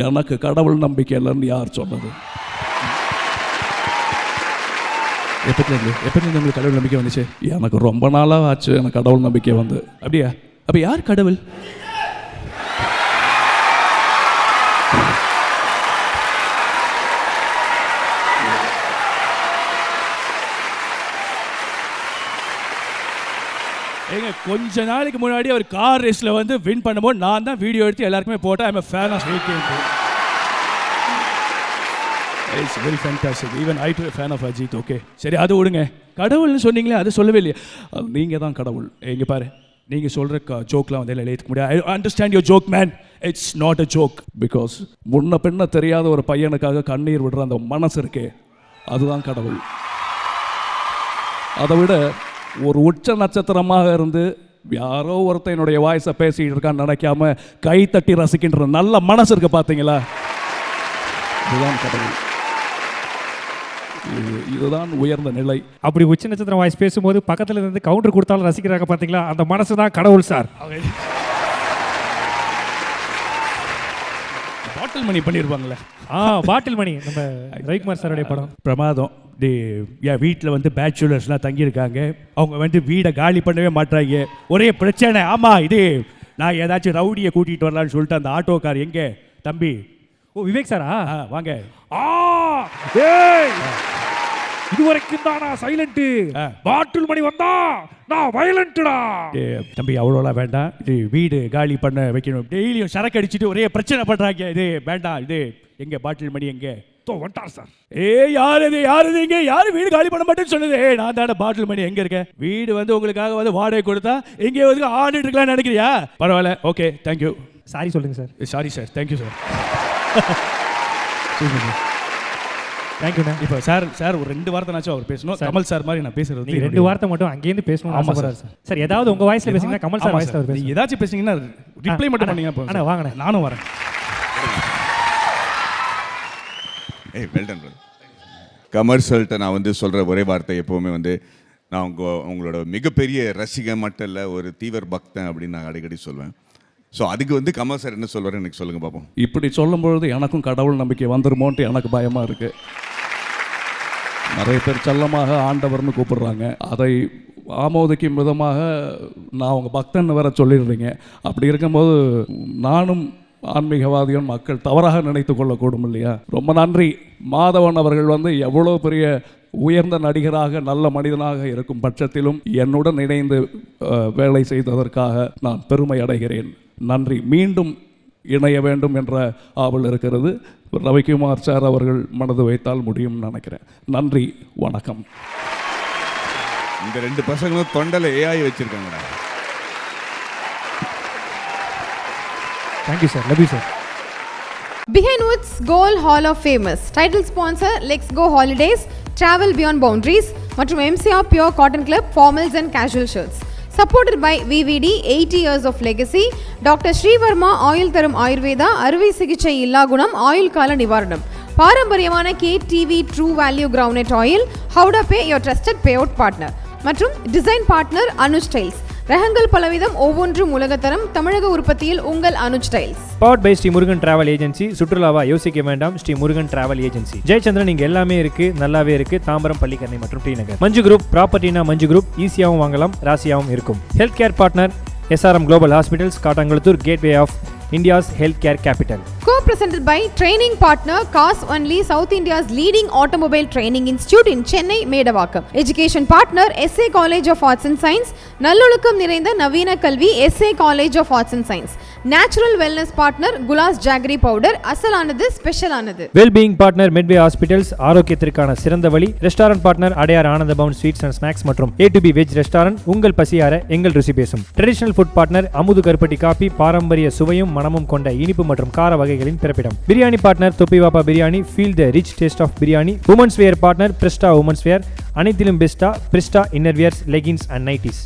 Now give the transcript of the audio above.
எனக்கு கடவுள் நம்பிக்கை இல்லைன்னு யார் சொன்னது? எப்போதுலேருந்து உங்களுக்கு கடவுள் நம்பிக்கை வந்துச்சு? எனக்கு ரொம்ப நாளாக ஆச்சு எனக்கு கடவுள் நம்பிக்கை வந்து. அப்படியா? அப்போ யார் கடவுள்? ஏங்க கொஞ்ச நாளைக்கு முன்னாடி ஒரு கார் ரேஸில் வந்து வின் பண்ணும்போது நான் தான் வீடியோ எடுத்து எல்லாருக்குமே போட்டேன். I'm a fan of AKB. It's very fantastic. Even I too a fan of Ajit. Okay. சரி அது விடுங்க. கடவுள்னு சொன்னீங்களே அது சொல்லவே இல்லையா? நீங்கள் தான் கடவுள். இங்கே பாரு, நீங்கள் சொல்கிற ஜோக்லாம் வந்து எல்லாம் எழுதிக்க முடியாது. I understand your joke man. It's not a joke. Because முன்ன பின்ன தெரியாத ஒரு பையனுக்காக கண்ணீர் விடுற அந்த மனசு இருக்கே, அதுதான் கடவுள். அதை விட ஒரு உச்ச நட்சத்திரமாக இருந்து யாரோ ஒருத்தன் என்னுடைய வாய்ஸை பேசிகிட்டு இருக்கான்னு நினைக்காம கை தட்டி ரசிக்கின்ற நல்ல மனசு இருக்கு பார்த்தீங்களா, இதுதான் கடவுள். இதுதான் உயர்ந்த நிலை. அப்படி உச்ச நட்சத்திரம் வாய்ஸ் பேசும்போது பக்கத்தில் இருந்து கவுண்டர் கொடுத்தாலும் ரசிக்கிறாங்க பார்த்தீங்களா, அந்த மனசு தான் கடவுள் சார். பாட்டில் மணி பண்ணியிருப்பாங்களே. பாட்டில் மணி நம்ம ரவிக்குமார் சாருடைய படம் பிரமாதம். என் வீட்டில் வந்து பேச்சுலர்ஸ்லாம் தங்கியிருக்காங்க. அவங்க வந்து வீடை காலி பண்ணவே மாட்டாங்க. ஒரே பிரச்சனை. ஆமாம், இது நான் ஏதாச்சும் ரவுடியை கூட்டிகிட்டு வரலான்னு சொல்லிட்டு அந்த ஆட்டோக்கார் எங்கே தம்பி? ஓ விவேக் சாரா? வாங்க. இது வரைக்கும் தான் நான் சைலண்ட். பாட்டில் மணி வந்தா நான் வயலண்ட்டா. தம்பி அவ்வளோலாம் வேண்டாம். இது வீடு காலி பண்ண வைக்கணும். டெய்லியும் சரக்கு அடிச்சுட்டு ஒரே பிரச்சனை பண்ணுறாங்க. இது வேண்டாம். இது எங்கே பாட்டில் மணி எங்கே? வந்துட்டார் சார். யார் இது இங்கே யார் வீடு காலி பண்ண மாட்டேன்னு சொன்னது? நான் தானே பாட்டில் மணி. எங்கே இருக்க? வீடு வந்து உங்களுக்காக வந்து வாடகை கொடுத்தா எங்கே வந்து ஆடிட்டு இருக்கலாம்னு நினைக்கிறியா? பரவாயில்ல, ஓகே, தேங்க்யூ. சாரி சொல்லுங்க sir. Sorry sir, thank you sir. தேங்க்யூண்ணா. இப்போ சார் ஒரு 2 வார்த்தைனாச்சும் அவர் பேசணும். கமல் சார் மாதிரி நான் பேசுறது. நீ 2 வார்த்தை மட்டும் அங்கேருந்து பேசணும். ஆமாம் சார். சார் ஏதாவது உங்கள் வாய்ஸில் பேசுங்கன்னா கமல் சார் வாய்ஸில் அவர் பேசுங்க. ஏதாச்சும் பேசுங்கன்னா ரிப்ளை மட்டும் பண்ணீங்கன்னா அண்ணா வாங்கண்ணே. நானும் வரேன். வெல்டன் கமர்ஷியல்கிட்ட நான் வந்து சொல்கிற ஒரே வார்த்தை எப்போவுமே வந்து நான் உங்களோட மிகப்பெரிய ரசிகன் மட்டும் இல்லை, ஒரு தீவிர பக்தன் அப்படின்னு நான் அடிக்கடி சொல்வேன். ஸோ அதுக்கு வந்து கமல் சார் என்ன சொல்வார் எனக்கு சொல்லுங்கள் பார்ப்போம். இப்படி சொல்லும்பொழுது எனக்கும் கடவுள் நம்பிக்கை வந்துருமோன்ட்டு எனக்கு பயமாக இருக்குது. நிறைய பேர் செல்லமாக ஆண்டவர்னு கூப்பிடுறாங்க. அதை ஆமோதிக்கும் விதமாக நான் அவங்க பக்தன் வேற சொல்லிடுறீங்க. அப்படி இருக்கும்போது நானும் ஆன்மீகவாதிகள் மக்கள் தவறாக நினைத்து கொள்ளக்கூடும் இல்லையா? ரொம்ப நன்றி. மாதவன் அவர்கள் வந்து எவ்வளோ பெரிய உயர்ந்த நடிகராக நல்ல மனிதனாக இருக்கும் பட்சத்திலும் என்னுடன் இணைந்து வேலை செய்ததற்காக நான் பெருமை அடைகிறேன். நன்றி. மீண்டும் இணைய வேண்டும் என்ற ஆவல் இருக்கிறது. ரவிக்குமார் சார் அவர்கள் மனது வைத்தால் முடியும்னு நினைக்கிறேன். நன்றி, வணக்கம். இந்த 2 பசங்களும் தொண்டலை AI வச்சிருக்காங்கடா. Thank you sir. Love you sir. Behind Woods Gold Hall of Famous. Title sponsor Let's Go Holidays, Travel Beyond Boundaries மற்றும் MCR Pure Cotton Club Formals and Casual Shirts. Supported by VVD 80 years of legacy. Dr. Srivarma Oil Tharum Ayurveda அறுவை சிகிச்சை இல்லா குணம் ஆயுள் கால நிவாரணம். பாரம்பரியமான KTV True Value Groundnut Oil. How to pay your trusted payout partner. மற்றும் design partner Anuj styles. ரகங்கள் பலவிதம், ஒவ்வொன்றும் உலகத்தரம். தமிழக உற்பத்தியில் உங்கள் Anuj styles. Powered by Shri Murugan travel agency. சுற்றுலாவா யோசிக்க வேண்டாம், ஸ்ரீ முருகன் டிராவல் ஏஜென்சி. ஜெயச்சந்திரன் இங்க எல்லாமே இருக்கு, நல்லாவே இருக்கு. தாம்பரம், பள்ளிக்கரணை மற்றும் டி நகர். மஞ்சு குரூப் ப்ராப்பர்ட்டினா மஞ்சு குரூப். ஈஸியாகவும் வாங்கலாம், ராசியாகவும் இருக்கும். Health care partner SRM Global Hospitals, Kattankulathur, gateway of India's healthcare capital. Co-presented by training partner Cars Only, South India's leading automobile training institute in Chennai, Medavakkam. Education partner SA College of Arts and Science, நல்லொழுக்கம் நிறைந்த நவீன கல்வி SA College of Arts and Science. Natural wellness partner Gulas Jaggery powder, அசலானது ஸ்பெஷலானது. Well-being partner Medway Hospitals, ஆரோக்கியத்திற்கான சிறந்த வழி. Restaurant partner Adyar Ananda Pawan sweets and snacks மற்றும் A2B veg restaurant. உங்கள் பசியார எங்கள் ருசி பேசும். ட்ரெடிஷனல் ஃபுட் பார்ட்னர் அமுது கருப்பட்டி காபி, பாரம்பரிய சுவையும் மனமும் கொண்ட இனிப்பு மற்றும் கார வகைகளின் பிறப்பிடம். Biryani partner Thoppivappa biryani. Feel the rich taste of biryani. Women's wear partner Prista women's wear. அனைத்திலும் பெஸ்டா Prista inner wears, leggings and nighties.